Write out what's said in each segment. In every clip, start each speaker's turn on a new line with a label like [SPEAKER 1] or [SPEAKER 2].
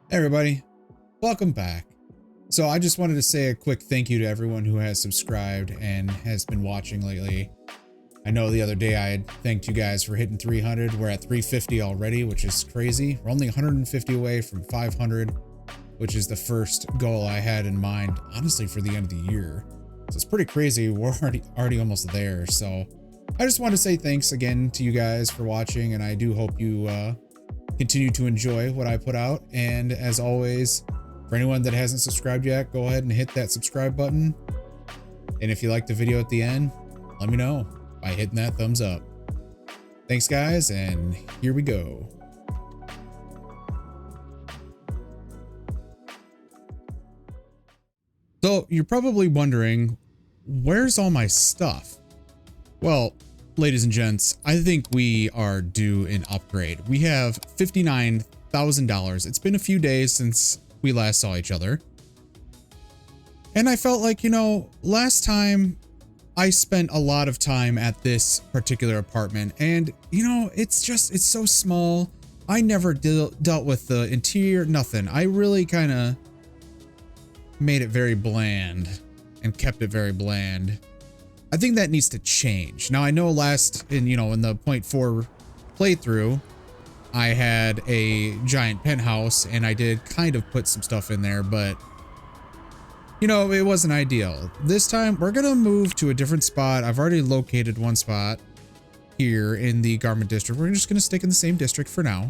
[SPEAKER 1] Hey everybody, welcome back. So I just wanted to say a quick thank you to everyone who has subscribed and has been watching lately. I know the other day I had thanked you guys for hitting 300. We're at 350 already, which is crazy. We're only 150 away from 500, which is the first goal I had in mind, honestly, for the end of the year. So it's pretty crazy. We're already almost there. So I just want to say thanks again to you guys for watching, and I do hope you continue to enjoy what I put out. And as always, for anyone that hasn't subscribed yet, go ahead and hit that subscribe button. And if you like the video at the end, let me know by hitting that thumbs up. Thanks guys, and here we go. So you're probably wondering, where's all my stuff? Well, ladies and gents, I think we are due an upgrade. We have $59,000. It's been a few days since we last saw each other. And I felt like, you know, last time I spent a lot of time at this particular apartment, and you know, it's so small. I never dealt with the interior, nothing. I really kind of made it very bland and kept it very bland. I think that needs to change. Now I know in the 0.4 playthrough, I had a giant penthouse and I did kind of put some stuff in there, but you know, it wasn't ideal. This time we're gonna move to a different spot. I've already located one spot here in the garment district. We're just gonna stick in the same district for now.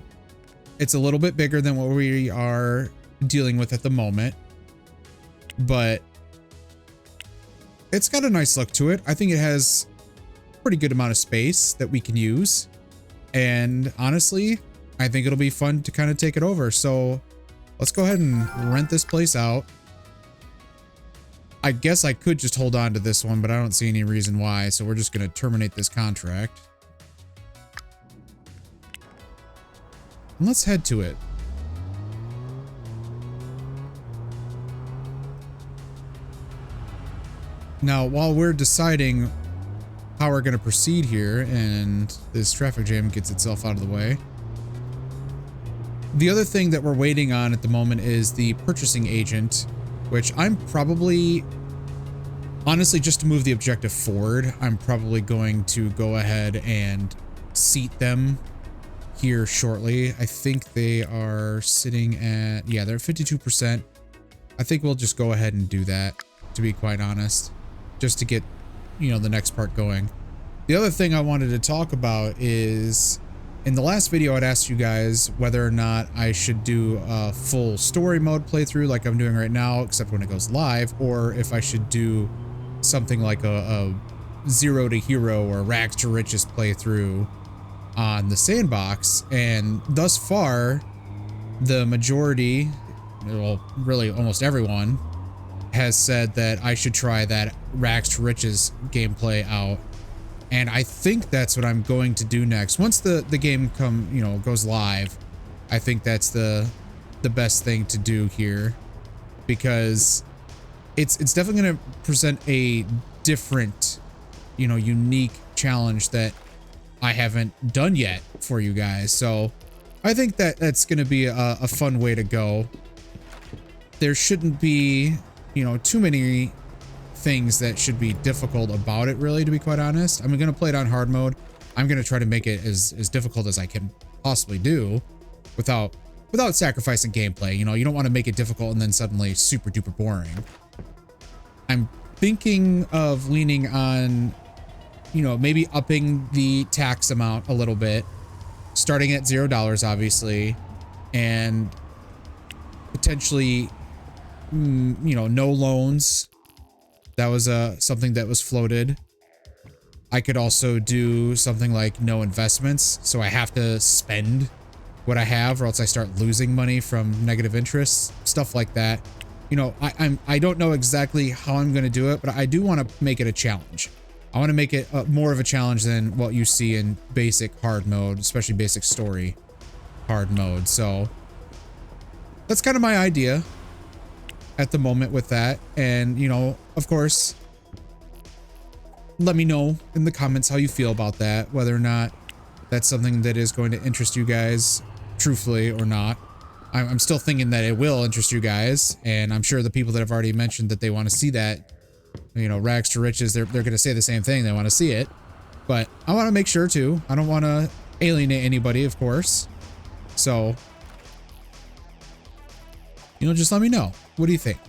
[SPEAKER 1] It's a little bit bigger than what we are dealing with at the moment, but it's got a nice look to it. I think it has a pretty good amount of space that we can use. And honestly, I think it'll be fun to kind of take it over. So let's go ahead and rent this place out. I guess I could just hold on to this one, but I don't see any reason why. So we're just going to terminate this contract. And let's head to it. Now, while we're deciding how we're going to proceed here and this traffic jam gets itself out of the way, the other thing that we're waiting on at the moment is the purchasing agent, which I'm probably, honestly, just to move the objective forward, I'm probably going to go ahead and seat them here shortly. I think they are sitting at, yeah, they're at 52%. I think we'll just go ahead and do that, to be quite honest, just to get, you know, the next part going. The other thing I wanted to talk about is, in the last video, I'd asked you guys whether or not I should do a full story mode playthrough like I'm doing right now, except when it goes live, or if I should do something like a zero to hero or rags to riches playthrough on the sandbox. And thus far, the majority, well, really almost everyone, has said that I should try that rags to riches gameplay out, and I think that's what I'm going to do next. Once the game goes live, I think that's the best thing to do here, because it's definitely going to present a different, you know, unique challenge that I haven't done yet for you guys. So I think that that's going to be a fun way to go. There shouldn't be, you know, too many things that should be difficult about it, really, to be quite honest. I'm going to play it on hard mode. I'm going to try to make it as difficult as I can possibly do without sacrificing gameplay. You know, you don't want to make it difficult and then suddenly super duper boring. I'm thinking of leaning on, you know, maybe upping the tax amount a little bit, starting at $0, obviously, and potentially, you know, no loans. That was something that was floated. I could also do something like no investments, so I have to spend what I have or else I start losing money from negative interest, stuff like that. You know, I don't know exactly how I'm going to do it, but I do want to make it a challenge. I want to make it more of a challenge than what you see in basic hard mode, especially basic story hard mode. So that's kind of my idea at the moment with that. And, you know, of course, let me know in the comments how you feel about that, whether or not that's something that is going to interest you guys truthfully or not. I'm still thinking that it will interest you guys, and I'm sure the people that have already mentioned that they want to see that, you know, rags to riches, they're going to say the same thing. They want to see it, but I want to make sure too. I don't want to alienate anybody, of course. So, you know, just let me know. What do you think?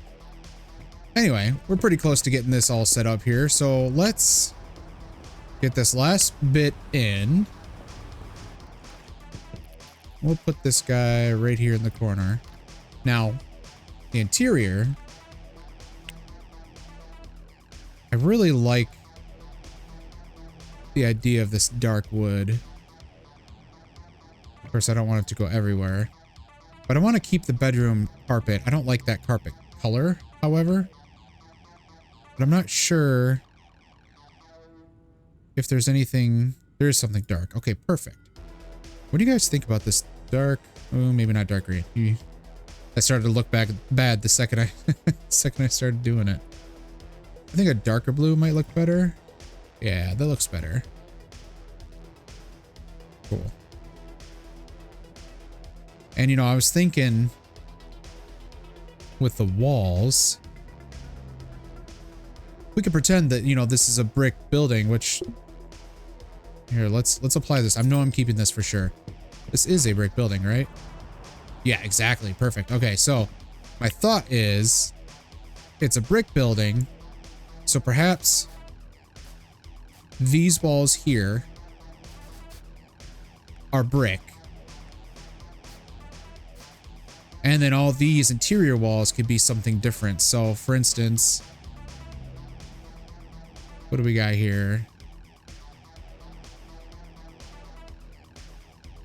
[SPEAKER 1] Anyway, we're pretty close to getting this all set up here. So let's get this last bit in. We'll put this guy right here in the corner. Now, the interior, I really like the idea of this dark wood. Of course, I don't want it to go everywhere, but I want to keep the bedroom carpet. I don't like that carpet color, however, but I'm not sure if there's anything. There is something dark. Okay, perfect. What do you guys think about this dark? Oh, maybe not dark green. I started to look bad the second I started doing it. I think a darker blue might look better. Yeah, that looks better. Cool. And you know, I was thinking with the walls, we could pretend that, you know, this is a brick building, which here, let's apply this. I know I'm keeping this for sure. This is a brick building, right? Yeah, exactly. Perfect. Okay, so my thought is it's a brick building. So perhaps these walls here are brick. And then all these interior walls could be something different. So for instance, what do we got here?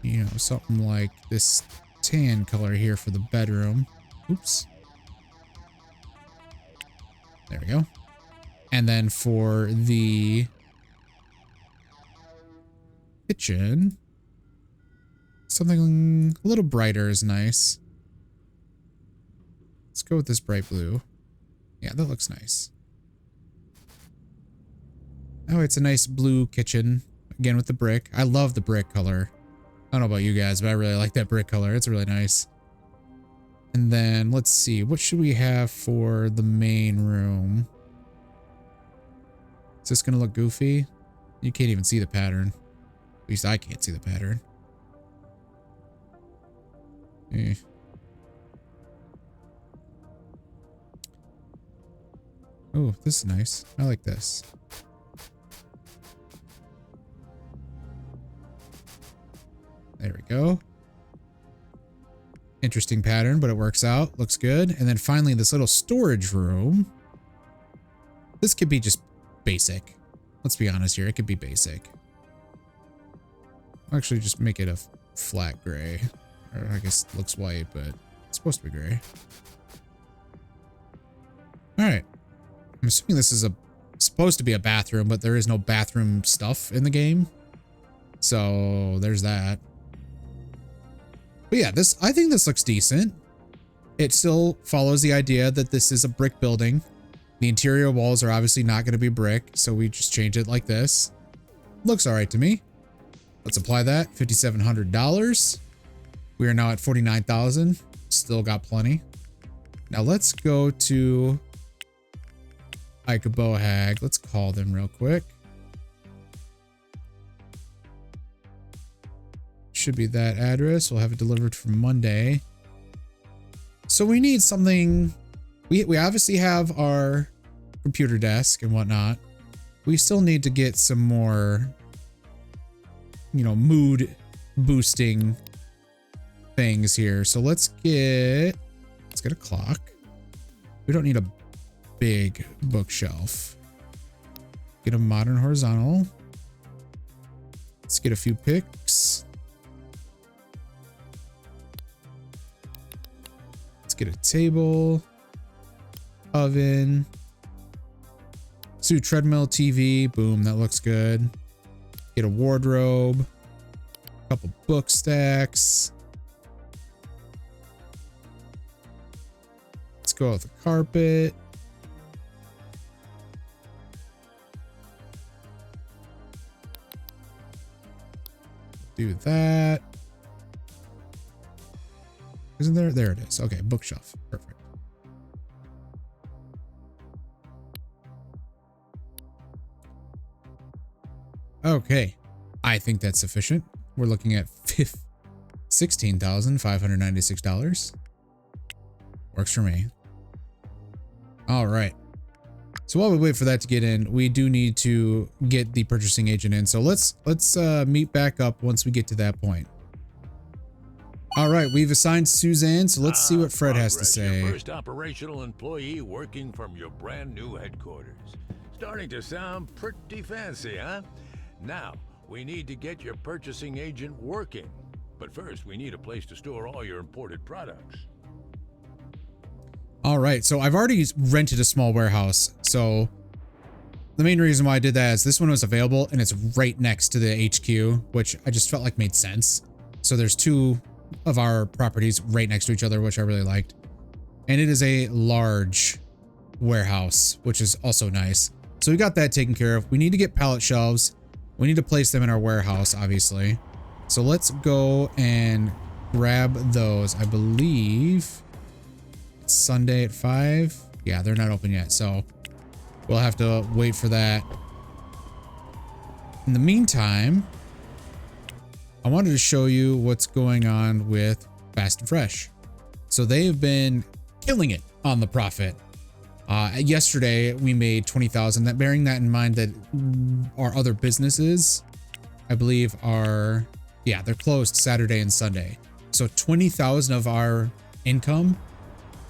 [SPEAKER 1] You know, something like this tan color here for the bedroom. Oops. There we go. And then for the kitchen, something a little brighter is nice. Let's go with this bright blue. Yeah, that looks nice. Oh, it's a nice blue kitchen. Again, with the brick. I love the brick color. I don't know about you guys, but I really like that brick color. It's really nice. And then let's see. What should we have for the main room? Is this going to look goofy? You can't even see the pattern. At least I can't see the pattern. Eh. Oh, this is nice. I like this. There we go. Interesting pattern, but it works out. Looks good. And then finally, this little storage room. This could be just basic. Let's be honest here. It could be basic. I'll actually just make it a flat gray. Or I guess it looks white, but it's supposed to be gray. All right. I'm assuming this is supposed to be a bathroom, but there is no bathroom stuff in the game. So there's that. But yeah, I think this looks decent. It still follows the idea that this is a brick building. The interior walls are obviously not going to be brick, so we just change it like this. Looks all right to me. Let's apply that. $5,700. We are now at 49,000. Still got plenty. Now let's go to Ikabohag. Let's call them real quick. Should be that address. We'll have it delivered for Monday. So we need something. We obviously have our computer desk and whatnot. We still need to get some more, you know, mood boosting things here. So let's get a clock. We don't need a big bookshelf. Get a modern horizontal. Let's get a few picks. Let's get a table, oven, so treadmill, TV. Boom, that looks good. Get a wardrobe, a couple book stacks. Let's go with the carpet. Do that. Isn't there? There it is. Okay, bookshelf. Perfect. Okay, I think that's sufficient. We're looking at $16,596. Works for me. All right. So while we wait for that to get in, we do need to get the purchasing agent in. So let's meet back up once we get to that point. All right, we've assigned Suzanne, so let's see what Fred has to say.
[SPEAKER 2] Your first operational employee working from your brand new headquarters. Starting to sound pretty fancy, huh? Now, we need to get your purchasing agent working. But first, we need a place to store all your imported products.
[SPEAKER 1] All right, so I've already rented a small warehouse. So the main reason why I did that is this one was available and it's right next to the HQ, which I just felt like made sense. So there's two of our properties right next to each other, which I really liked. And it is a large warehouse, which is also nice. So we got that taken care of. We need to get pallet shelves. We need to place them in our warehouse, obviously. So let's go and grab those. I believe it's Sunday at 5. Yeah, they're not open yet, so we'll have to wait for that. In the meantime, I wanted to show you what's going on with Fast and Fresh. So they've been killing it on the profit. Yesterday we made 20,000. That, bearing that in mind that our other businesses, I believe are, yeah, they're closed Saturday and Sunday. So 20,000 of our income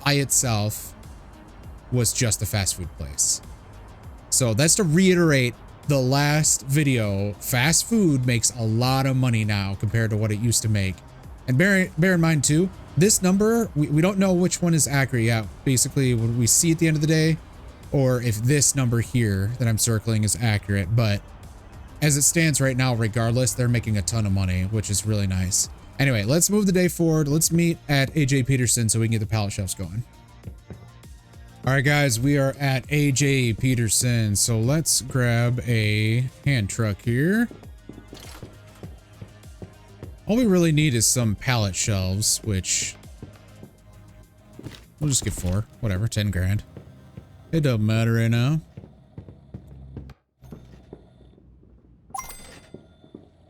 [SPEAKER 1] by itself was just the fast food place. So that's to reiterate the last video. Fast food makes a lot of money now compared to what it used to make. And bear in mind too, this number, we don't know which one is accurate yet. Basically, what we see at the end of the day, or if this number here that I'm circling is accurate. But as it stands right now, regardless, they're making a ton of money, which is really nice. Anyway, let's move the day forward. Let's meet at AJ Peterson so we can get the pallet shelves going. All right, guys, we are at AJ Peterson. So let's grab a hand truck here. All we really need is some pallet shelves, which we'll just get 4, whatever, 10 grand. It doesn't matter right now.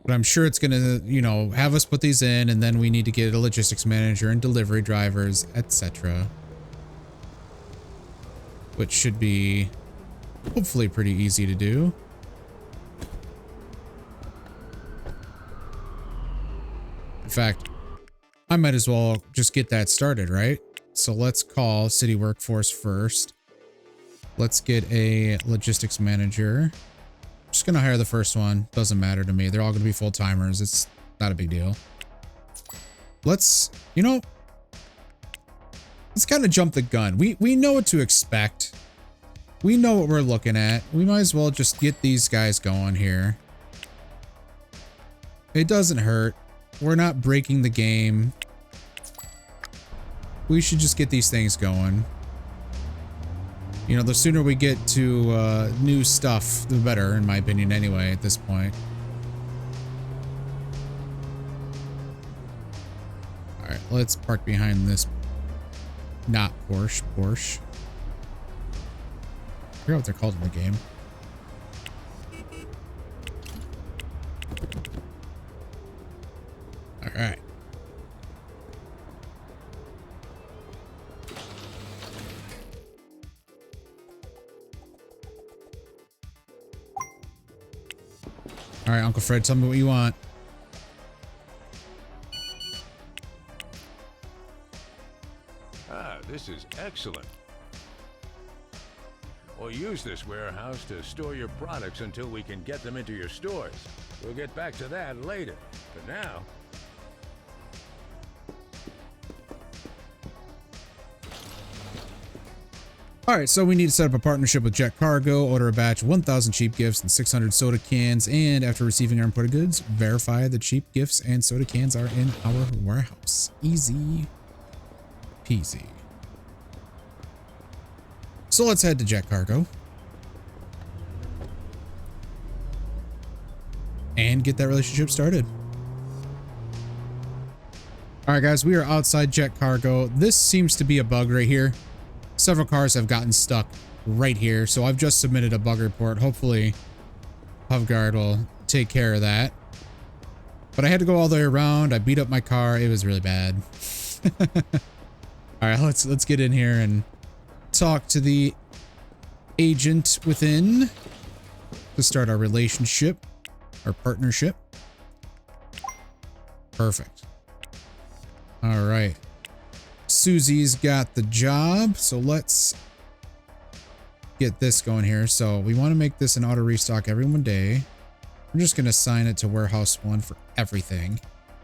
[SPEAKER 1] But I'm sure it's gonna, you know, have us put these in, and then we need to get a logistics manager and delivery drivers, etc. Which should be hopefully pretty easy to do. In fact, I might as well just get that started, right? So let's call city workforce first. Let's get a logistics manager. Just gonna hire the first one. Doesn't matter to me. They're all gonna be full-timers. It's not a big deal. Let's, you know, let's kind of jump the gun. We know what to expect. We know what we're looking at. We might as well just get these guys going here. It doesn't hurt. We're not breaking the game. We should just get these things going. You know, the sooner we get to new stuff, the better, in my opinion, anyway, at this point. All right, let's park behind this. Not Porsche. I forget what they're called in the game. All right. All right, Uncle Fred, tell me what you want.
[SPEAKER 2] Ah, this is excellent. We'll use this warehouse to store your products until we can get them into your stores. We'll get back to that later. For now...
[SPEAKER 1] All right, so we need to set up a partnership with Jet Cargo, order a batch of 1,000 cheap gifts and 600 soda cans, and after receiving our imported goods, verify the cheap gifts and soda cans are in our warehouse. Easy peasy. So let's head to Jet Cargo and get that relationship started. All right, guys, we are outside Jet Cargo. This seems to be a bug right here. Several cars have gotten stuck right here, so I've just submitted a bug report. Hopefully, HoveGuard will take care of that. But I had to go all the way around. I beat up my car. It was really bad. All right, let's get in here and talk to the agent within to start our relationship, our partnership. Perfect. All right. Susie's got the job, so let's get this going here. So we want to make this an auto restock every 1 day. I'm just going to assign it to Warehouse 1 for everything.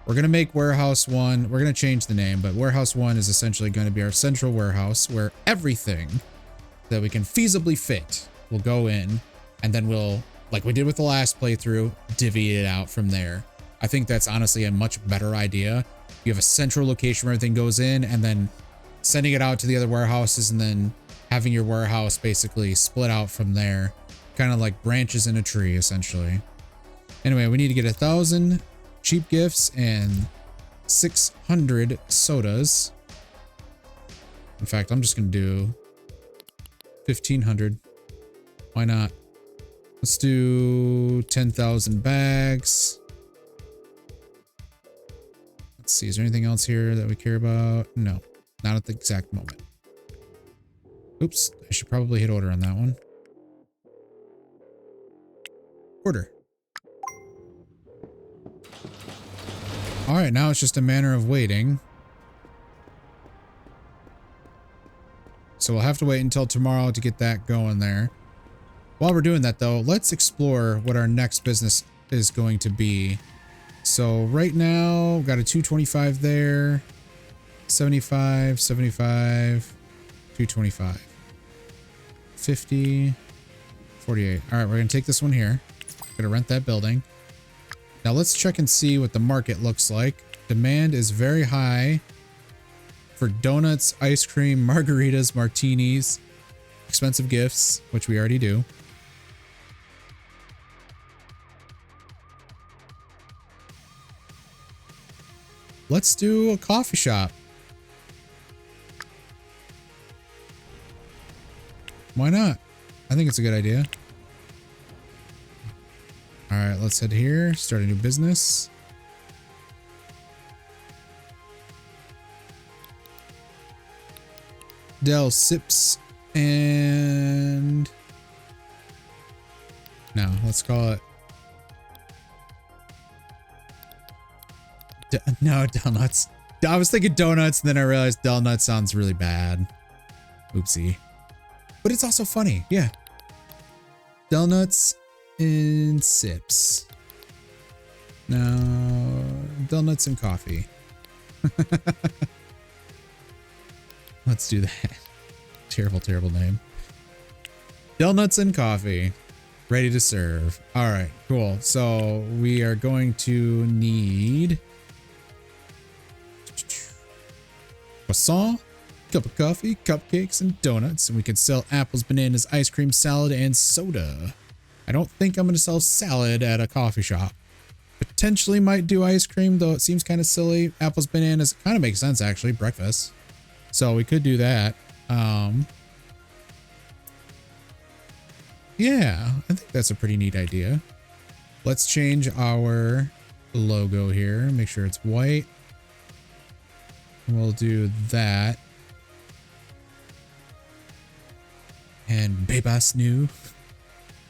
[SPEAKER 1] We're going to make Warehouse 1, we're going to change the name, but Warehouse 1 is essentially going to be our central warehouse where everything that we can feasibly fit will go in, and then we'll, like we did with the last playthrough, divvy it out from there. I think that's honestly a much better idea. You have a central location where everything goes in, and then sending it out to the other warehouses, and then having your warehouse basically split out from there. Kind of like branches in a tree, essentially. Anyway, we need to get 1,000 cheap gifts and 600 sodas. In fact, I'm just going to do 1,500. Why not? Let's do 10,000 bags. Let's see, is there anything else here that we care about? No, not at the exact moment. Oops, I should probably hit order on that one. Order. All right, now it's just a matter of waiting. So we'll have to wait until tomorrow to get that going there. While we're doing that though, let's explore what our next business is going to be. So right now, we've got a 225 there, 75, 75, 225, 50, 48. All right, we're gonna take this one here. Gonna rent that building. Now let's check and see what the market looks like. Demand is very high for donuts, ice cream, margaritas, martinis, expensive gifts, which we already do. Let's do a coffee shop. Why not? I think it's a good idea. All right, let's head here, start a new business. Del Sips and... No, let's call it... No, Del Nuts. I was thinking donuts, and then I realized Del Nuts sounds really bad. Oopsie. But it's also funny, yeah. Del Nuts and Sips. No, Del Nuts and coffee. Let's do that. Terrible, terrible name. Del Nuts and coffee. Ready to serve. All right, cool. So we are going to need croissant, cup of coffee, cupcakes, and donuts. And we can sell apples, bananas, ice cream, salad, and soda. I don't think I'm going to sell salad at a coffee shop. Potentially might do ice cream, though it seems kind of silly. Apples, bananas, kind of makes sense, actually. Breakfast. So we could do that. Yeah, I think that's a pretty neat idea. Let's change our logo here. Make sure it's white. We'll do that. And Bebas New.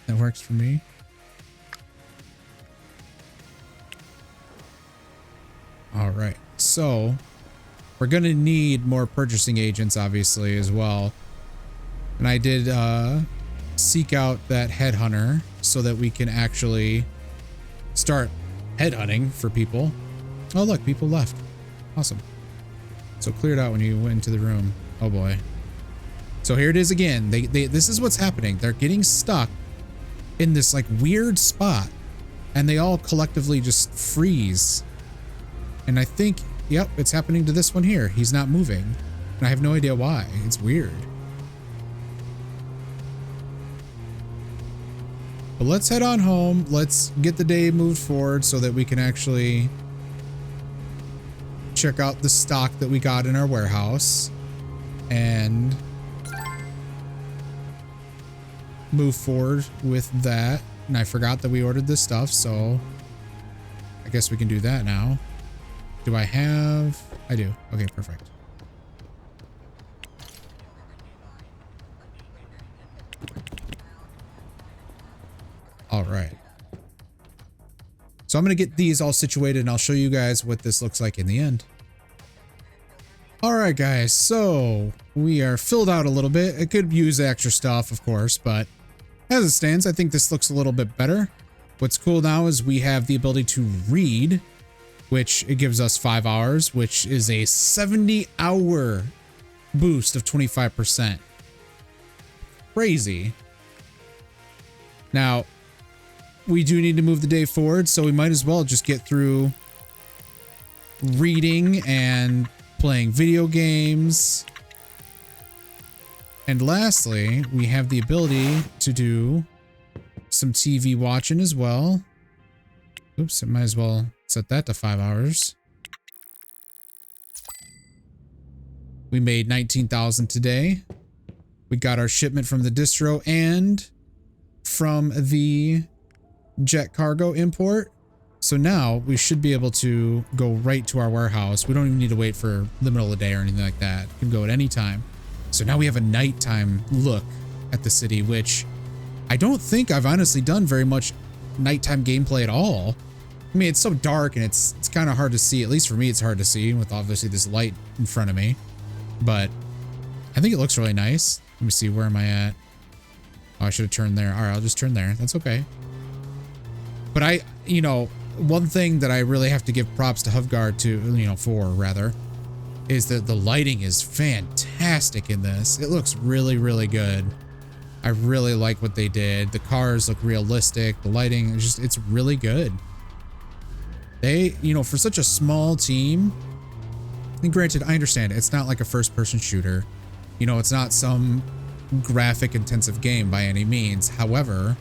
[SPEAKER 1] That works for me. All right, so we're going to need more purchasing agents, obviously, as well. And I did seek out that headhunter so that we can actually start headhunting for people. Oh, look, people left. Awesome. So cleared out when you went into the room. Oh, boy. So here it is again. This is what's happening. They're getting stuck in this, like, weird spot. And they all collectively just freeze. And I think... Yep, it's happening to this one here. He's not moving. And I have no idea why. It's weird. But let's head on home. Let's get the day moved forward so that we can actually check out the stock that we got in our warehouse and move forward with that. And I forgot that we ordered this stuff, so I guess we can do that now. Do I have? I do. Okay, perfect. All right. So I'm going to get these all situated and I'll show you guys what this looks like in the end. All right, guys. So we are filled out a little bit. It could use extra stuff, of course, but as it stands, I think this looks a little bit better. What's cool now is we have the ability to read, which it gives us 5 hours, which is a 70-hour boost of 25%. Crazy. Now, we do need to move the day forward, so we might as well just get through reading and playing video games. And lastly, we have the ability to do some TV watching as well. Oops, I might as well set that to 5 hours. We made 19,000 today. We got our shipment from the distro and from the jet cargo import. So now we should be able to go right to our warehouse. We don't even need to wait for the middle of the day or anything like that. We can go at any time. So now we have a nighttime look at the city, which I don't think I've honestly done very much nighttime gameplay at all. I mean, it's so dark and it's kind of hard to see. At least for me, it's hard to see with obviously this light in front of me. But I think it looks really nice. Let me see, where am I at? Oh, I should have turned there. All right, I'll just turn there. That's okay. But you know, one thing that I really have to give props to Hovguard for, is that the lighting is fantastic in this. It looks really, really good. I really like what they did. The cars look realistic. The lighting is it's really good. They, for such a small team, and granted, I understand it's not like a first-person shooter. It's not some graphic intensive game by any means. However,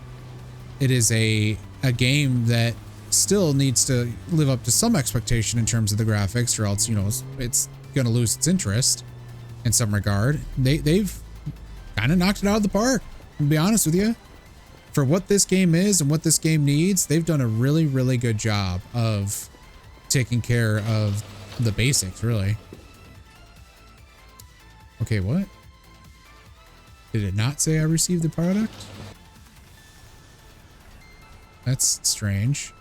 [SPEAKER 1] it is a game that still needs to live up to some expectation in terms of the graphics, or else, it's going to lose its interest in some regard. They've kind of knocked it out of the park, to be honest with you. For what this game is and what this game needs, they've done a really, really good job of taking care of the basics, really. Okay, what? Did it not say I received the product? That's strange.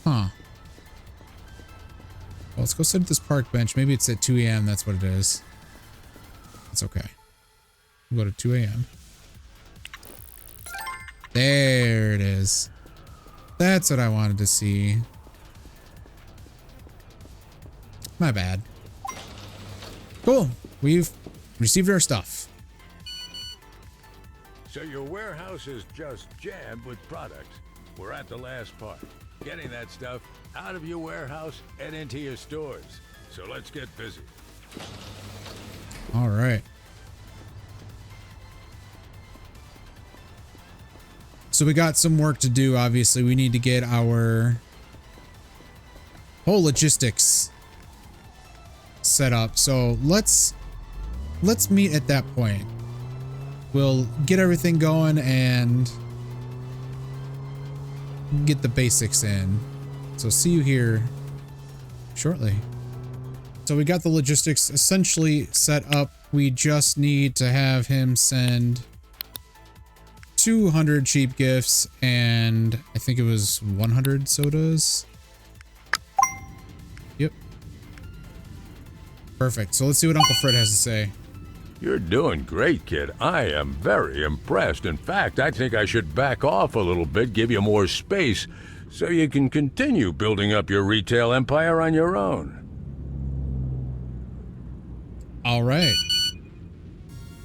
[SPEAKER 1] Huh. Well, let's go sit at this park bench. Maybe it's at 2 a.m. That's what it is. It's okay. We'll go to 2 a.m. There it is. That's what I wanted to see. My bad. Cool. We've received our stuff.
[SPEAKER 2] So your warehouse is just jammed with products. We're at the last part. Getting that stuff out of your warehouse and into your stores. So let's get busy.
[SPEAKER 1] All right. So we got some work to do, obviously. We need to get our whole logistics set up. So let's meet at that point. We'll get everything going and get the basics in. So see you here shortly. So we got the logistics essentially set up. We just need to have him send 200 cheap gifts and I think it was 100 sodas. Yep. Perfect. So let's see what Uncle Fred has to say.
[SPEAKER 2] You're doing great, kid. I am very impressed. In fact, I think I should back off a little bit, give you more space, so you can continue building up your retail empire on your own.
[SPEAKER 1] All right.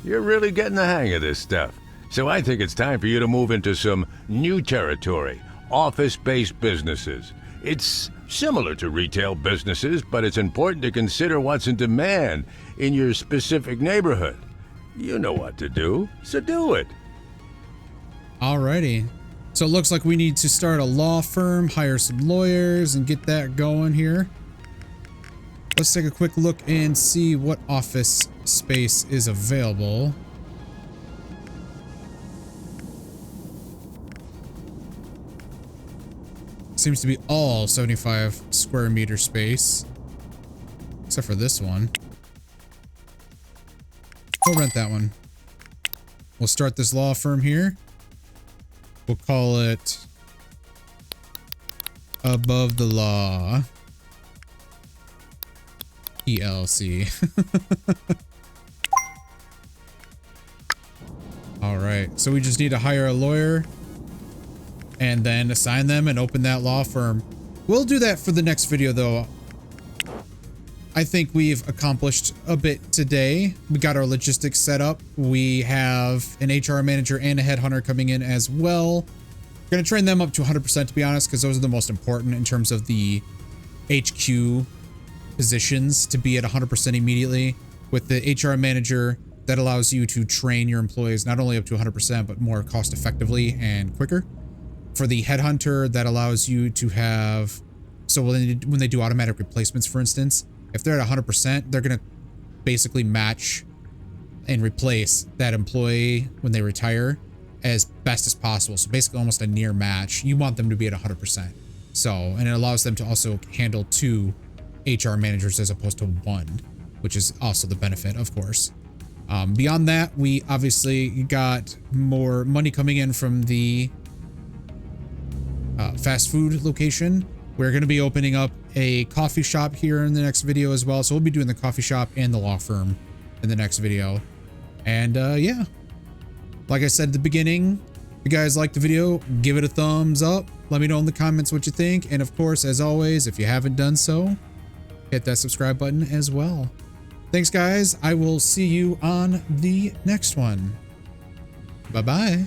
[SPEAKER 2] You're really getting the hang of this stuff. So I think it's time for you to move into some new territory, office-based businesses. It's similar to retail businesses, but it's important to consider what's in demand in your specific neighborhood. You know what to do, so do it.
[SPEAKER 1] Alrighty. So it looks like we need to start a law firm, hire some lawyers, and get that going here. Let's take a quick look and see what office space is available. Seems to be all 75 square meter space. Except for this one. We'll rent that one. We'll start this law firm here. We'll call it Above the Law PLC. All right, so we just need to hire a lawyer and then assign them and open that law firm. We'll do that for the next video though. I think we've accomplished a bit today. We got our logistics set up. We have an HR manager and a headhunter coming in as well. We're going to train them up to 100% to be honest, because those are the most important in terms of the HQ positions to be at 100% immediately. With the HR manager, that allows you to train your employees not only up to 100%, but more cost effectively and quicker. For the headhunter, that allows you to have, so when they do automatic replacements, for instance, if they're at 100%, they're going to basically match and replace that employee when they retire as best as possible. So basically almost a near match. You want them to be at 100%. So, and it allows them to also handle 2 HR managers as opposed to 1, which is also the benefit, of course. Beyond that, we obviously got more money coming in from the fast food location. We're going to be opening up a coffee shop here in the next video as well. So we'll be doing the coffee shop and the law firm in the next video. And yeah, like I said at the beginning, if you guys liked the video, give it a thumbs up. Let me know in the comments what you think. And of course, as always, if you haven't done so, hit that subscribe button as well. Thanks, guys. I will see you on the next one. Bye-bye.